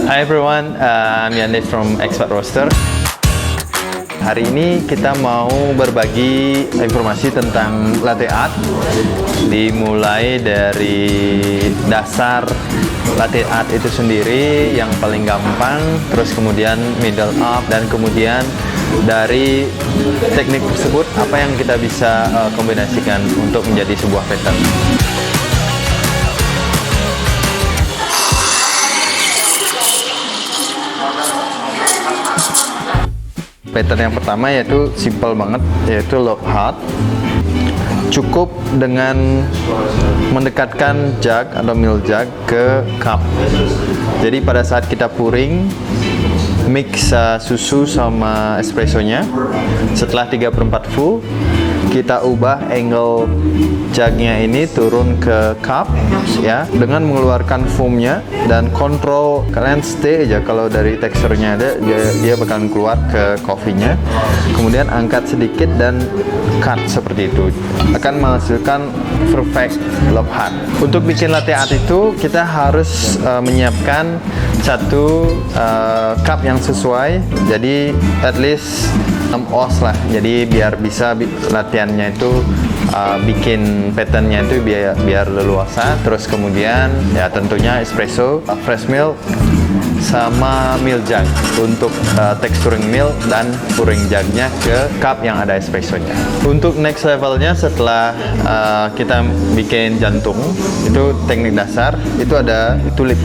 Hi everyone, I'm Yanis from Expat Roaster. Hari ini kita mau berbagi informasi tentang latte art, dimulai dari dasar latte art itu sendiri yang paling gampang, terus kemudian middle up, dan kemudian dari teknik tersebut apa yang kita bisa kombinasikan untuk menjadi sebuah pattern. Pattern yang pertama yaitu simple banget, yaitu love heart. Cukup dengan mendekatkan jug atau milk jug ke cup. Jadi pada saat kita pouring, mix susu sama espressonya. Setelah 3/4 full, kita ubah angle jugnya ini turun ke cup ya, dengan mengeluarkan foamnya dan kontrol. Kalian stay aja, kalau dari teksturnya ada dia bakalan keluar ke coffee-nya. Kemudian angkat sedikit dan cut seperti itu, akan menghasilkan perfect love heart. Untuk bikin latte art itu kita harus menyiapkan satu cup yang sesuai, jadi at least 6 oz lah, jadi biar bisa latihannya itu bikin patternnya itu biar leluasa. Terus kemudian ya tentunya espresso, fresh milk, sama milk jug untuk texturing milk dan pouring jugnya ke cup yang ada espressonya. Untuk next levelnya setelah kita bikin jantung, itu teknik dasar itu ada tulip.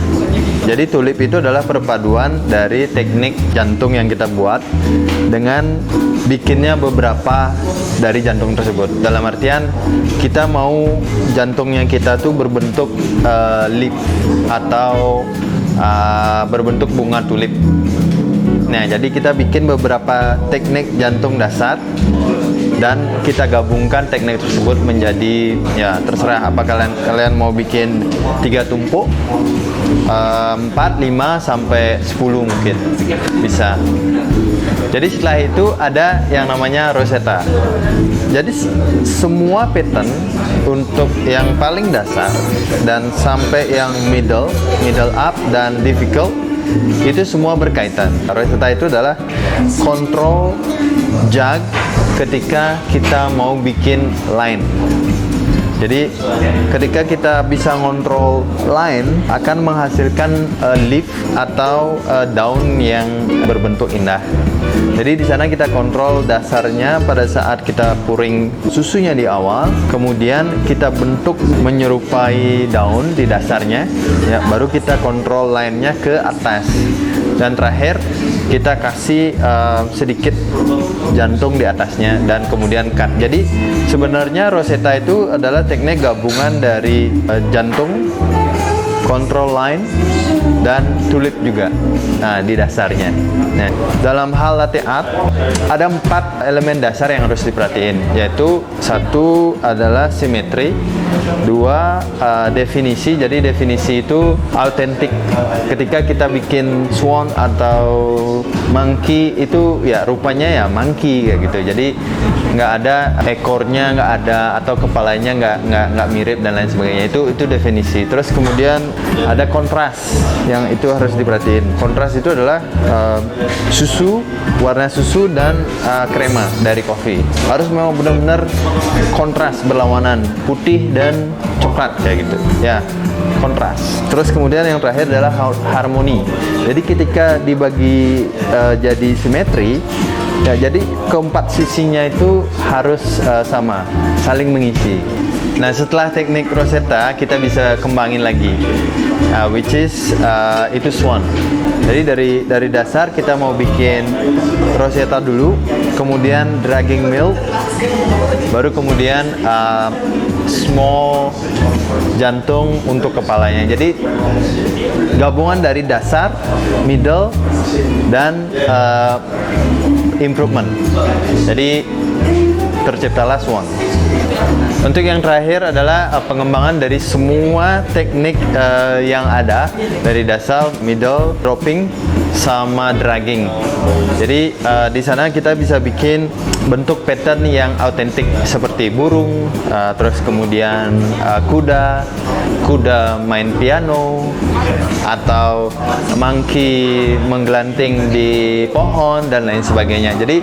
Jadi tulip itu adalah perpaduan dari teknik jantung yang kita buat dengan bikinnya beberapa dari jantung tersebut. Dalam artian kita mau jantungnya kita tuh berbentuk leaf atau berbentuk bunga tulip. Nah, jadi kita bikin beberapa teknik jantung dasar dan kita gabungkan teknik tersebut menjadi, ya terserah apa kalian mau bikin 3 tumpuk, 4, 5 sampai 10 mungkin bisa. Jadi setelah itu ada yang namanya rosetta. Jadi semua pattern untuk yang paling dasar dan sampai yang middle up dan difficult itu semua berkaitan. Rosetta itu adalah kontrol jug ketika kita mau bikin line. Jadi ketika kita bisa ngontrol line, akan menghasilkan leaf atau daun yang berbentuk indah. Jadi di sana kita kontrol dasarnya pada saat kita pouring susunya di awal, kemudian kita bentuk menyerupai daun di dasarnya, ya, baru kita kontrol line-nya ke atas. Dan terakhir kita kasih sedikit jantung di atasnya dan kemudian cut. Jadi sebenarnya rosetta itu adalah teknik gabungan dari jantung, control line, dan tulip juga. Nah, di dasarnya. Nah, dalam hal latte art ada 4 elemen dasar yang harus diperhatiin, yaitu 1 adalah simetri, 2 definisi. Jadi definisi itu autentik. Ketika kita bikin swan atau monkey itu ya rupanya ya monkey kayak gitu. Jadi nggak ada ekornya, nggak ada, atau kepalanya nggak mirip dan lain sebagainya. Itu definisi. Terus kemudian ada kontras yang itu harus diperhatiin. Kontras itu adalah susu, warna susu dan krema dari kopi. Harus memang benar-benar kontras, berlawanan, putih dan coklat kayak gitu. Ya, kontras. Terus kemudian yang terakhir adalah harmoni. Jadi ketika dibagi jadi simetri, ya, jadi keempat sisinya itu harus sama, saling mengisi. Nah, setelah teknik rosetta kita bisa kembangin lagi, which is itu swan. Jadi dari dasar kita mau bikin rosetta dulu, kemudian dragging milk, baru kemudian small jantung untuk kepalanya. Jadi gabungan dari dasar, middle, dan improvement. Jadi terciptalah swan. Untuk yang terakhir adalah pengembangan dari semua teknik yang ada, dari dasar, middle, dropping, sama dragging. Jadi di sana kita bisa bikin bentuk pattern yang autentik seperti seperti burung, terus kemudian kuda main piano, atau monkey menggelanting di pohon dan lain sebagainya. Jadi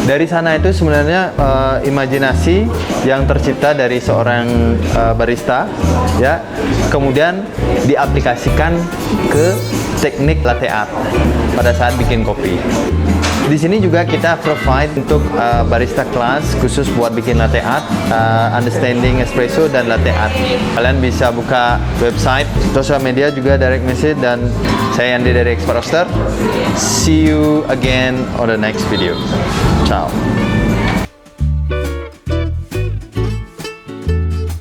dari sana itu sebenarnya imajinasi yang tercipta dari seorang barista, ya, kemudian diaplikasikan ke teknik latte art pada saat bikin kopi. Di sini juga kita provide untuk barista kelas khusus buat bikin latte art, understanding espresso dan latte art. Kalian bisa buka website, sosial media juga direct message, dan saya Andi dari Expert Roaster. See you again on the next video. Ciao.